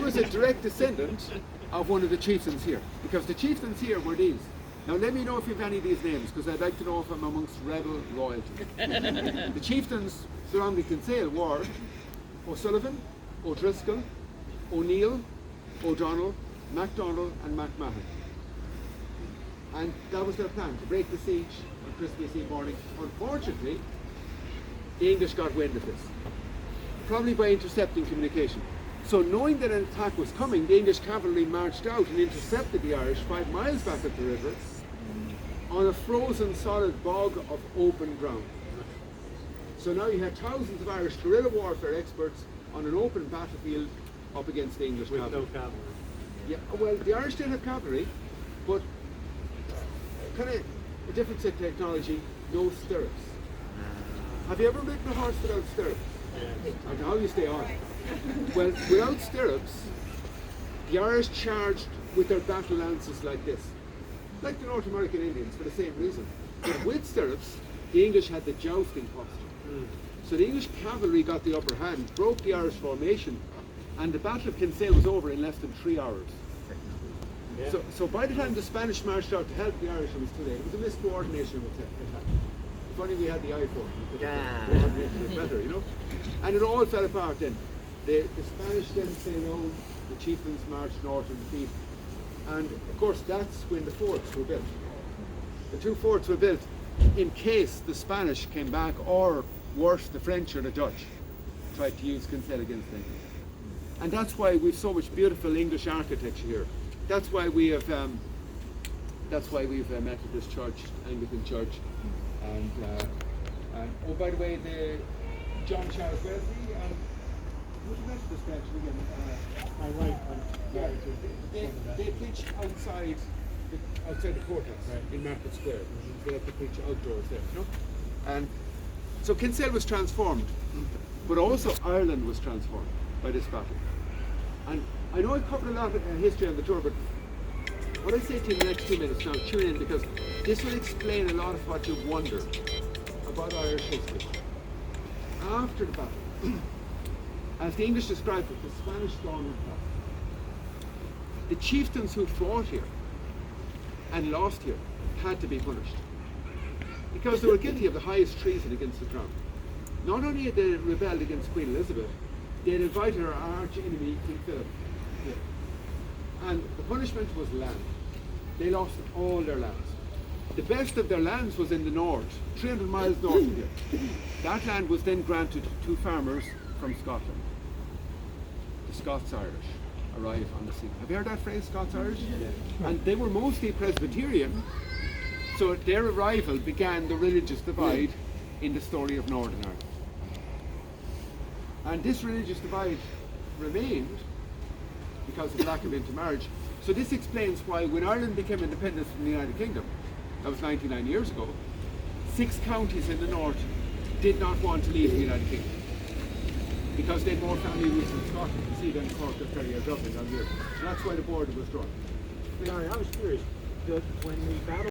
was a direct descendant of one of the chieftains here, because the chieftains here were these. Now let me know if you have any of these names, because I'd like to know if I'm amongst rebel royalty. The chieftains surrounding Kinsale were O'Sullivan, O'Driscoll, O'Neill, O'Donnell, MacDonald and MacMahon. And that was their plan, to break the siege on Christmas Eve morning. Unfortunately, the English got wind of this, probably by intercepting communication. So knowing that an attack was coming, the English cavalry marched out and intercepted the Irish 5 miles back up the river on a frozen solid bog of open ground. So now you had thousands of Irish guerrilla warfare experts on an open battlefield up against the English cavalry. With no cavalry. Yeah, well, the Irish did have cavalry, but kind of a different set of technology, no stirrups. Have you ever ridden a horse without stirrups? Yeah. And how you stay on? Well, without stirrups, the Irish charged with their battle lances like this, like the North American Indians for the same reason. But with stirrups, the English had the jousting posture. So the English cavalry got the upper hand, broke the Irish formation, and the Battle of Kinsale was over in less than 3 hours. Yeah. So by the time the Spanish marched out to help the Irish, it was too late. It was a miscoordination of attack. If only we had the eye for it. We could have coordinated it better, you know? And it all fell apart then. The Spanish then say no, the chieftains marched north in defeat. And of course that's when the forts were built. The 2 forts were built in case the Spanish came back, or worse, the French or the Dutch tried to use Kinsale against them. And that's why we've so much beautiful English architecture here. That's why we have Methodist Church, Anglican Church, and oh, by the way, the John Charles Wesley, who's the Methodist actually again? My wife, They preach outside the courthouse, right, in Market Square. They have to preach outdoors there, you know? And so Kinsale was transformed, but also Ireland was transformed by this battle. And I know I've covered a lot of history on the tour, but what I say to you in the next 2 minutes now, tune in, because this will explain a lot of what you wonder about Irish history. After the battle, as the English described it, the Spanish storm attack. The chieftains who fought here and lost here had to be punished, because they were guilty of the highest treason against the crown. Not only had they rebelled against Queen Elizabeth, they had invited her arch enemy, King Philip, here. And the punishment was land. They lost all their lands. The best of their lands was in the north, 300 miles north of here. That land was then granted to farmers from Scotland. The Scots-Irish arrive on the scene. Have you heard that phrase, Scots-Irish? Yeah. And they were mostly Presbyterian, so their arrival began the religious divide in the story of Northern Ireland. And this religious divide remained because of lack of intermarriage. So this explains why when Ireland became independent from the United Kingdom, that was 99 years ago, 6 counties in the north did not want to leave the United Kingdom, because they had more family roots in Scotland. You see them Cork, Kerry or Dublin down here. And that's why the border was drawn. Larry, I was curious, when we battled